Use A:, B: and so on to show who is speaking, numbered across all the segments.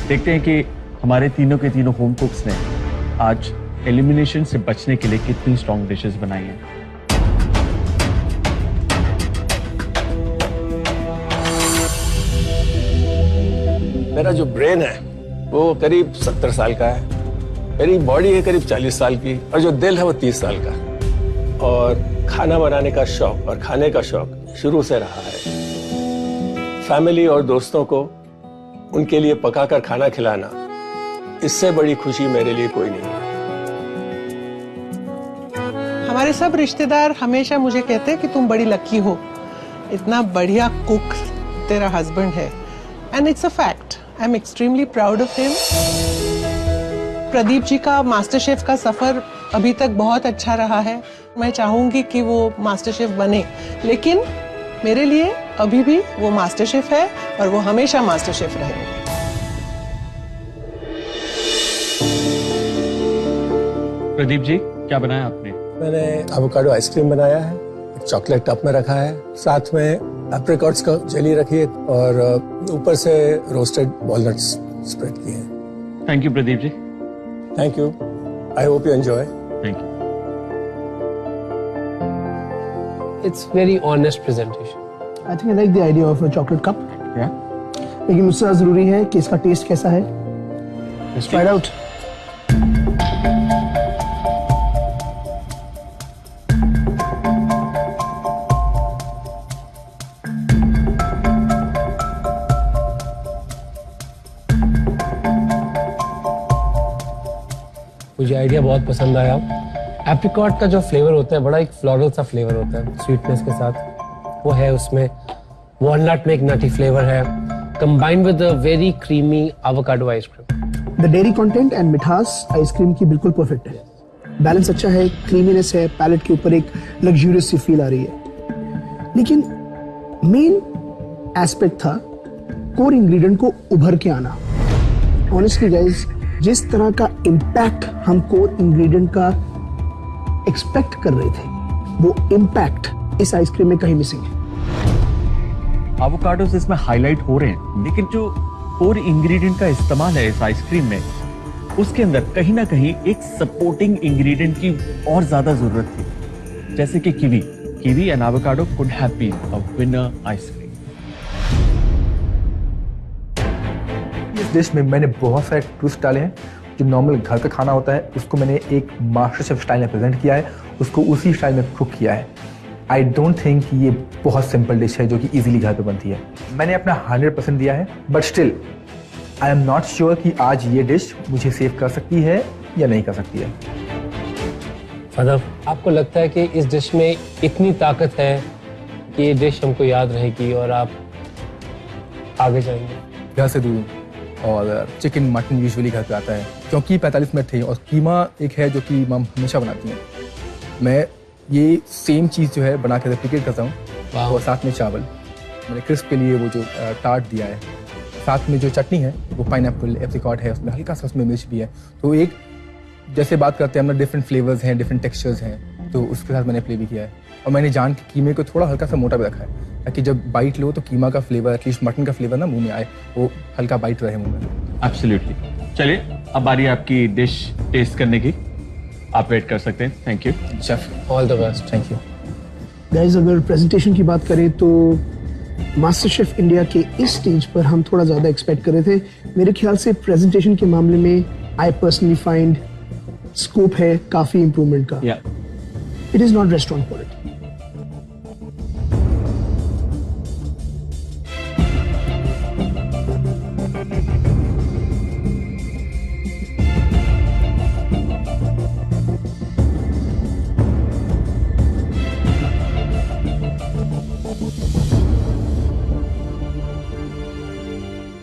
A: देखते हैं कि हमारे तीनों के तीनों होम कुक्स ने आज एलिमिनेशन से बचने के लिए कितनी स्ट्रॉन्ग डिशेस बनाई हैं।
B: मेरा जो ब्रेन है वो करीब 70 साल का है, मेरी बॉडी है करीब 40 साल की, और जो दिल है वो 30 साल का। और खाना बनाने का शौक और खाने का शौक शुरू से रहा है। फैमिली और दोस्तों को उनके लिए पकाकर खाना खिलाना, इससे बड़ी खुशी मेरे लिए कोई नहीं है।
C: हमारे सब रिश्तेदार हमेशा मुझे कहते हैं कि तुम बड़ी लकी हो, इतना बढ़िया कुक तेरा हस्बैंड है। And it's a fact, I am extremely proud of him. Pradeep ji का मास्टर शेफ का सफर अभी तक बहुत अच्छा रहा है। मैं चाहूंगी कि वो मास्टर शेफ बने, लेकिन मेरे लिए अभी भी वो मास्टर शेफ है और वो हमेशा मास्टर शेफ रहेंगे।
A: प्रदीप जी, क्या बनाया आपने?
B: मैंने एवोकाडो आइसक्रीम बनाया है, एक चॉकलेट टप में रखा है, साथ में एप्रिकॉट्स का जेली रखी है और ऊपर से रोस्टेड वॉलनट्स स्प्रेड किए हैं।
A: Thank you Pradeep ji.
B: Thank you. I hope you enjoy.
A: Thank you.
D: It's very honest presentation.
E: I think I like the idea of a chocolate cup.
A: Yeah.
E: लेकिन उससे ज़्यादा जरूरी है कि इसका टेस्ट कैसा है। Let's try it out.
D: मुझे आइडिया बहुत पसंद आया। एप्रिकॉट का जो फ्लेवर होता है बड़ा एक फ्लोरल सा फ्लेवर होता है स्वीटनेस के साथ, वो है उसमें। वॉलनट में एक नटी फ्लेवर है, combined with a very creamy avocado ice cream.
E: The dairy content and मिठास आइसक्रीम की बिल्कुल परफेक्ट है। बैलेंस अच्छा है, क्रीमीनेस है, पैलेट के ऊपर एक लग्जूरियस सी फील आ रही है। लेकिन मेन एस्पेक्ट था कोर इंग्रेडिएंट को उभर के आना। ऑनेस्टली गाइस, जिस तरह का इम्पैक्ट हम कोर इंग्रेडिएंट का एक्सपेक्ट कर रहे थे, वो इम्पैक्ट इस आइसक्रीम में कहीं मिसिंग है।
A: एवोकाडोस इसमें हाईलाइट हो रहे हैं, लेकिन जो कोर इंग्रेडिएंट का इस्तेमाल है इस आइसक्रीम में, उसके अंदर कहीं ना कहीं एक सपोर्टिंग इंग्रेडिएंट की और ज्यादा जरूरत थी, जैसे कि kiwi and avocado could have been a winner ice cream.
F: इस डिश में मैंने बहुत सारे ट्विस्ट डाले हैं। जो नॉर्मल घर का खाना होता है उसको मैंने एक मास्टर शेफ स्टाइल में प्रेजेंट किया है, उसको उसी स्टाइल में कुक किया है। आई डोंट थिंक ये बहुत सिंपल डिश है जो कि इजीली घर पे बनती है। मैंने अपना 100% दिया है, but still I am not sure कि आज ये डिश मुझे सेव कर सकती है या नहीं कर सकती है।
D: फदर, आपको लगता है कि इस डिश में इतनी ताकत है कि ये डिश हमको याद रहेगी और आप आगे जाएंगे?
F: घर से दूर और चिकन मटन यूजुअली घर पे आता है, क्योंकि 45 मिनट थे, और कीमा एक है जो कि मम हमेशा बनाती हैं। मैं ये सेम चीज़ जो है बना के रेप्लिकेट करता हूँ, और साथ में चावल मैंने क्रिस्प के लिए वो जो टार्ट दिया है, साथ में जो चटनी है वो पाइनएप्पल एप्रिकॉट है, उसमें हल्का सा उसमें मिर्च भी है। तो एक जैसे बात करते हैं हम, डिफरेंट फ्लेवर्स हैं, डिफरेंट टेक्सचर्स हैं, तो उसके साथ मैंने प्ले भी किया है। और मैंने जान के कीमे को थोड़ा हल्का सा मोटा भी रखा है, ताकि जब बाइट लो तो कीमा का फ्लेवर, एटलीस्ट मटन का फ्लेवर ना मुंह में आए, वो हल्का बाइट रहे मुंह में।
A: एब्सोल्युटली। चलिए, अब बारी आपकी डिश टेस्ट करने की, आप वेट कर सकते हैं। Thank you
F: chef,
D: all the best.
F: Thank you.
E: Guys, अगर प्रेजेंटेशन की बात करें तो मास्टर शेफ इंडिया के इस स्टेज पर हम थोड़ा ज़्यादा एक्सपेक्ट कर रहे थे। मेरे ख्याल से प्रेजेंटेशन के मामले में आई पर्सनली फाइंड स्कोप है काफ़ी इम्प्रूवमेंट का। It is not restaurant quality.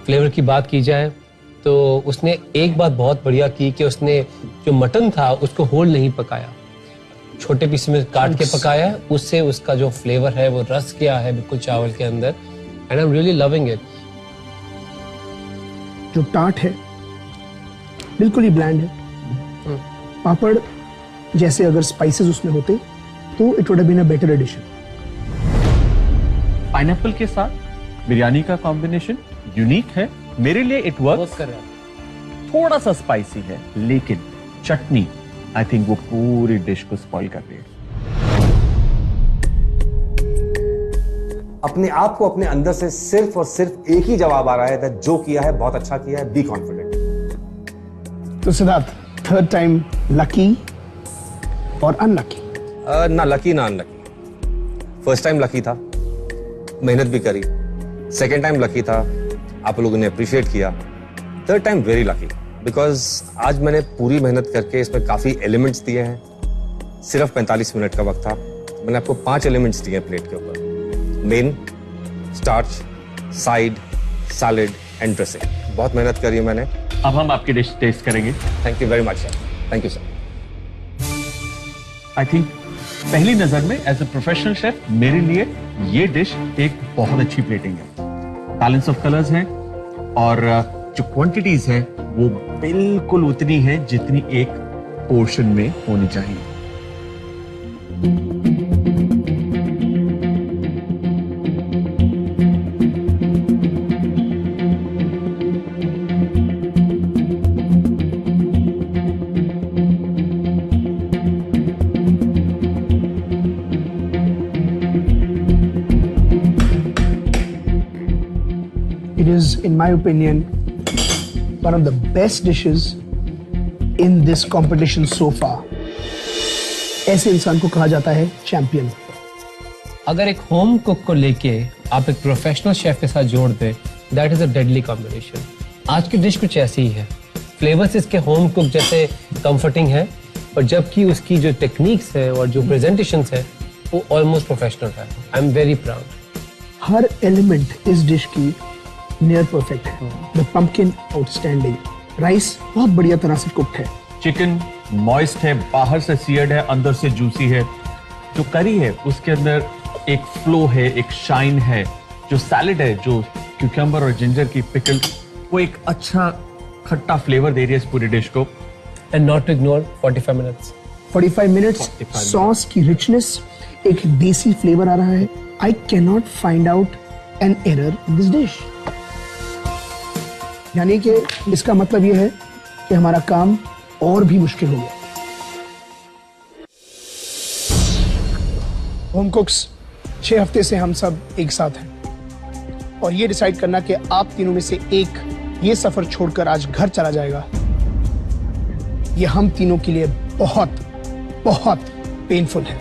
D: Flavour की बात की जाए तो उसने एक बात बहुत बढ़िया की कि उसने जो मटन था उसको होल नहीं पकाया, छोटे पीस में काट के पकाया। उससे उसका जो फ्लेवर है वो रस गया है बिल्कुल चावल के अंदर, and I am really loving it.
E: जो टार्ट है बिल्कुल ही ब्लैंड है। पापड़ जैसे अगर स्पाइसेस उसमें होते तो it would have been a better addition.
A: Pineapple के साथ बिरयानी का कॉम्बिनेशन यूनिक है, मेरे लिए इट
D: वर्क
A: वर्क।
D: कर रहा है।
A: थोड़ा सा स्पाइसी है, लेकिन चटनी आई थिंक वो पूरी डिश को स्पॉइल कर रही है।
G: अपने आप को अपने अंदर से सिर्फ और सिर्फ एक ही जवाब आ रहा है that जो किया है बहुत अच्छा किया है, बी कॉन्फिडेंट।
E: तो सिद्धार्थ, थर्ड टाइम लकी और अनलकी?
G: ना लकी ना अनलकी। फर्स्ट टाइम लकी था, मेहनत भी करी। सेकेंड टाइम लकी था, आप लोगों ने अप्रिशिएट किया। Third time very lucky, because आज मैंने पूरी मेहनत करके इसमें काफी एलिमेंट्स दिए हैं। सिर्फ 45 मिनट का वक्त था, मैंने आपको 5 एलिमेंट्स दिए प्लेट के ऊपर। Main, starch, side, salad and dressing. बहुत मेहनत करी है मैंने।
A: अब हम आपकी डिश टेस्ट करेंगे।
G: Thank you very much sir. Thank you sir.
A: I think पहली नजर में एज ए प्रोफेशनल शेफ मेरे लिए ये डिश एक बहुत अच्छी प्लेटिंग है। बैलेंस ऑफ कलर्स हैं और जो क्वांटिटीज हैं वो बिल्कुल उतनी है जितनी एक पोर्शन में होनी चाहिए।
E: It is, in my opinion, one of the best dishes in this competition so far. ऐसे इंसान को कहा जाता है चैंपियन।
D: अगर एक होम कुक को लेके आप एक प्रोफेशनल शेफ के साथ जोड़ दे, that is a deadly combination. आज की डिश कुछ ऐसी ही है। फ्लेवर्स इसके होम कुक जैसे कंफर्टिंग है, और जबकि उसकी जो टेक्निक्स है और जो प्रेजेंटेशंस है वो ऑलमोस्ट प्रोफेशनल है। I am very proud.
E: Her element इस डिश की नियर परफेक्ट है। द पंपकिन आउटस्टैंडिंग, राइस बहुत बढ़िया तरह से कुक्ड है,
A: चिकन मॉइस्ट है, बाहर से सीयर्ड है, अंदर से जूसी है। जो करी है उसके अंदर एक फ्लो है, एक शाइन है। जो सैलेड है, जो क्यूकम्बर और जिंजर की पिकल, वो एक अच्छा खट्टा फ्लेवर दे रही है इस पूरी डिश को।
D: And not to ignore 45 minutes.
E: 45 minutes, sauce की रिचनेस, एक देसी फ्लेवर आ रहा है। I cannot find out an error in this dish. यानी कि इसका मतलब यह है कि हमारा काम और भी मुश्किल हो गया। होम कुक्स 6 हफ्ते से हम सब एक साथ हैं, और ये डिसाइड करना कि आप तीनों में से एक ये सफर छोड़कर आज घर चला जाएगा, ये हम तीनों के लिए बहुत बहुत पेनफुल है।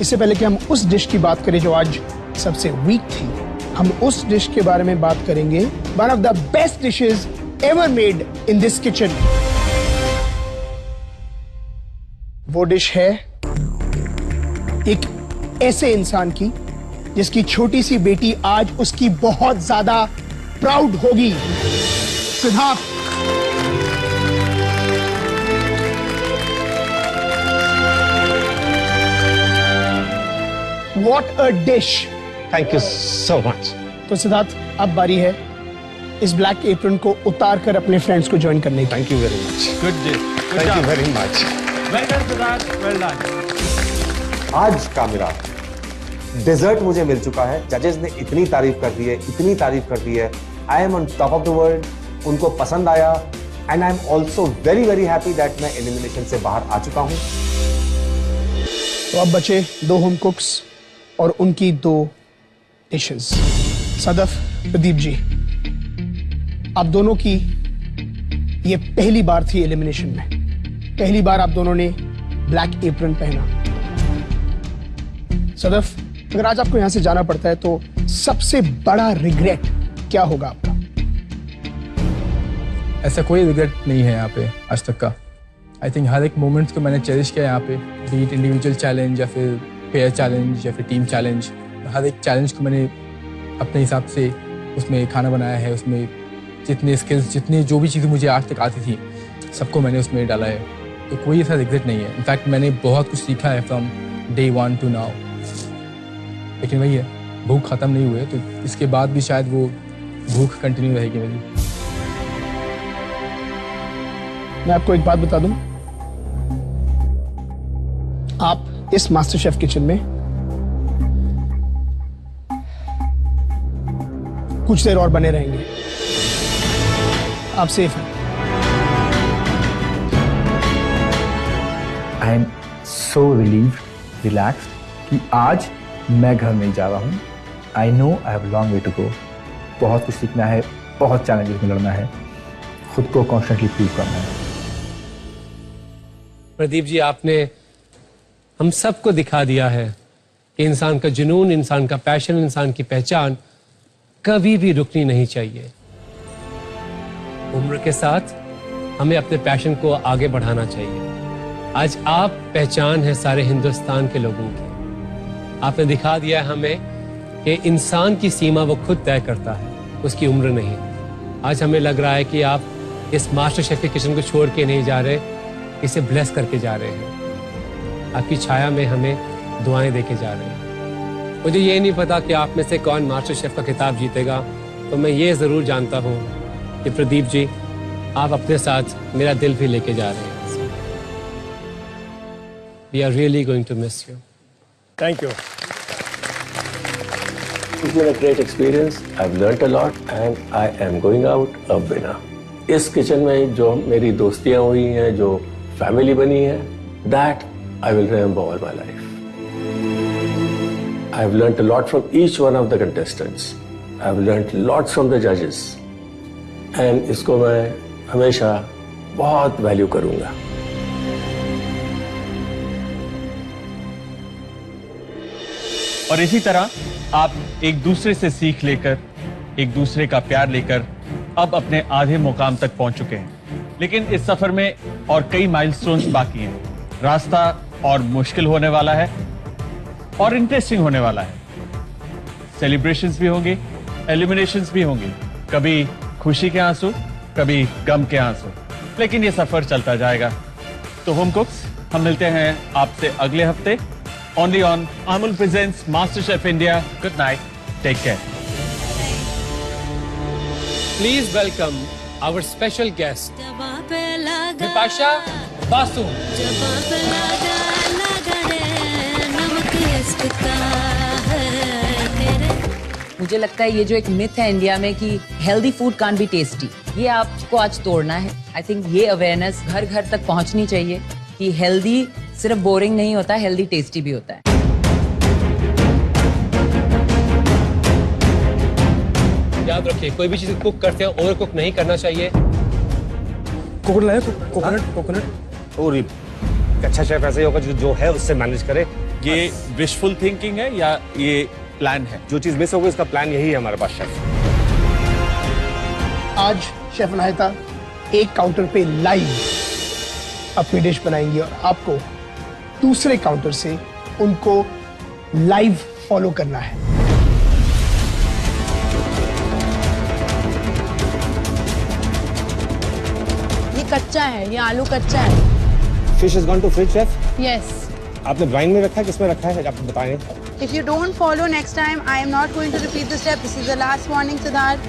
E: इससे पहले कि हम उस डिश की बात करें जो आज सबसे वीक थी, हम उस डिश के बारे में बात करेंगे, one of the best dishes ever made in this kitchen. वो डिश है एक ऐसे इंसान की जिसकी छोटी सी बेटी आज उसकी बहुत ज्यादा प्राउड होगी। Siddharth, what a dish.
G: Thank you so much.
E: तो सिद्धार्थ, अब बारी है इस ब्लैक एप्रन को उतार कर अपने फ्रेंड्स को ज्वाइन करने की।
G: Thank you very much.
A: Good dish,
G: thank you very much.
A: Well done Siddharth, well done.
G: आज का मेरा डेजर्ट मुझे मिल चुका है। जजेस ने इतनी तारीफ कर दी है, इतनी तारीफ कर दी है। I am on top of the world. उनको पसंद आया, and I am also very very happy that मैं एलिमिनेशन से बाहर आ चुका हूं।
E: तो अब बचे 2 होम कुक्स और उनकी 2 डिशेस। सदफ, प्रदीप जी, आप दोनों की ये पहली बार थी एलिमिनेशन में। पहली बार आप दोनों ने ब्लैक एप्रन पहना। सदफ, अगर आज आपको यहां से जाना पड़ता है तो सबसे बड़ा रिग्रेट क्या होगा आपका?
F: ऐसा कोई रिग्रेट नहीं है यहाँ पे आज तक का। आई थिंक हर एक मोमेंट्स को मैंने चेरिश किया यहाँ पे, बी इट इंडिविजुअल चैलेंज या फिर पेयर चैलेंज या फिर टीम चैलेंज। हर एक चैलेंज को मैंने अपने हिसाब से उसमें खाना बनाया है। उसमें जितने स्किल्स, जितनी जो भी चीज़ें मुझे आज तक आती थी, सबको मैंने उसमें डाला है। तो कोई ऐसा रिग्रेट नहीं है। इनफैक्ट मैंने बहुत कुछ सीखा है फ्रॉम डे 1 टू नाउ। लेकिन वही है, भूख ख़त्म नहीं हुई है, तो इसके बाद भी शायद वो भूख कंटिन्यू रहेगी मेरी।
E: मैं आपको एक बात बता दूं, आप इस मास्टर शेफ किचन में कुछ देर और बने रहेंगे। आप सेफ हैं।
F: I am so relieved, relaxed कि आज मैं घर नहीं जा रहा हूँ। I know I have long way to go. बहुत कुछ सीखना है, बहुत चैलेंजेस में लड़ना है, खुद को कॉन्स्टेंटली प्रूव करना है।
D: प्रदीप जी, आपने हम सबको दिखा दिया है कि इंसान का जुनून, इंसान का पैशन, इंसान की पहचान कभी भी रुकनी नहीं चाहिए। उम्र के साथ हमें अपने पैशन को आगे बढ़ाना चाहिए। आज आप पहचान है सारे हिंदुस्तान के लोगों की। आपने दिखा दिया है हमें कि इंसान की सीमा वो खुद तय करता है, उसकी उम्र नहीं। आज हमें लग रहा है कि आप इस मास्टर शेफ के किचन को छोड़ के नहीं जा रहे, इसे ब्लेस करके जा रहे हैं। आपकी छाया में हमें दुआएं देके जा रहे हैं। मुझे ये नहीं पता कि आप में से कौन मास्टर शेफ का खिताब जीतेगा, तो मैं ये ज़रूर जानता हूँ कि प्रदीप जी, आप अपने साथ मेरा दिल भी लेके जा रहे हैं। We are really going to miss you.
B: Thank you. It's been a great experience. I've learnt a lot and I am going out a winner. इस किचन में जो मेरी दोस्तियां हुई हैं, जो फैमिली बनी है, that I will remember all my life. I've learnt a lot from each one of the contestants. I've learnt lots from the judges. And इसको मैं हमेशा बहुत वैल्यू करूंगा।
A: और इसी तरह आप एक दूसरे से सीख लेकर, एक दूसरे का प्यार लेकर अब अपने आधे मुकाम तक पहुंच चुके हैं। लेकिन इस सफर में और कई माइलस्टोन्स बाकी हैं। रास्ता और मुश्किल होने वाला है और इंटरेस्टिंग होने वाला है। सेलिब्रेशंस भी होंगे, एलिमिनेशंस भी होंगे, कभी खुशी के आंसू, कभी गम के आंसू, लेकिन ये सफर चलता जाएगा। तो होम कुक्स, हम मिलते हैं आपसे अगले हफ्ते only on Amul presents MasterChef India. Good night. Take care.
D: Please welcome our special guest, Bipasha Basu.
H: मुझे लगता है ये जो एक मिथ है इंडिया में कि healthy food can't be tasty, ये आपको आज तोड़ना है। आई थिंक ये अवेयरनेस घर घर तक पहुंचनी चाहिए कि हेल्दी सिर्फ बोरिंग नहीं होता, हेल्दी टेस्टी भी होता है।
D: याद रखिए, कोई भी चीज कुक करते हैं ओवर कुक नहीं करना चाहिए।
G: कोकोनट और अच्छा शेफ ऐसे ही होगा जो है उससे मैनेज करे।
A: ये विशफुल थिंकिंग है या ये प्लान है?
G: जो चीज मिस होगी इसका प्लान यही है हमारे पास शेफ।
E: आज शेफ अनाहिता एक काउंटर पे लाइव अपनी डिश बनाएंगी और आपको दूसरे काउंटर से उनको लाइव फॉलो करना है।
I: ये कच्चा है, ये आलू कच्चा है।
G: Fish is gone to fridge chef.
I: Yes.
G: आपने ब्राइन में रखा है, किसमें रखा है, आप बताएं।
I: If you don't follow next time, I am not going to repeat the step. This is the last warning, Siddharth.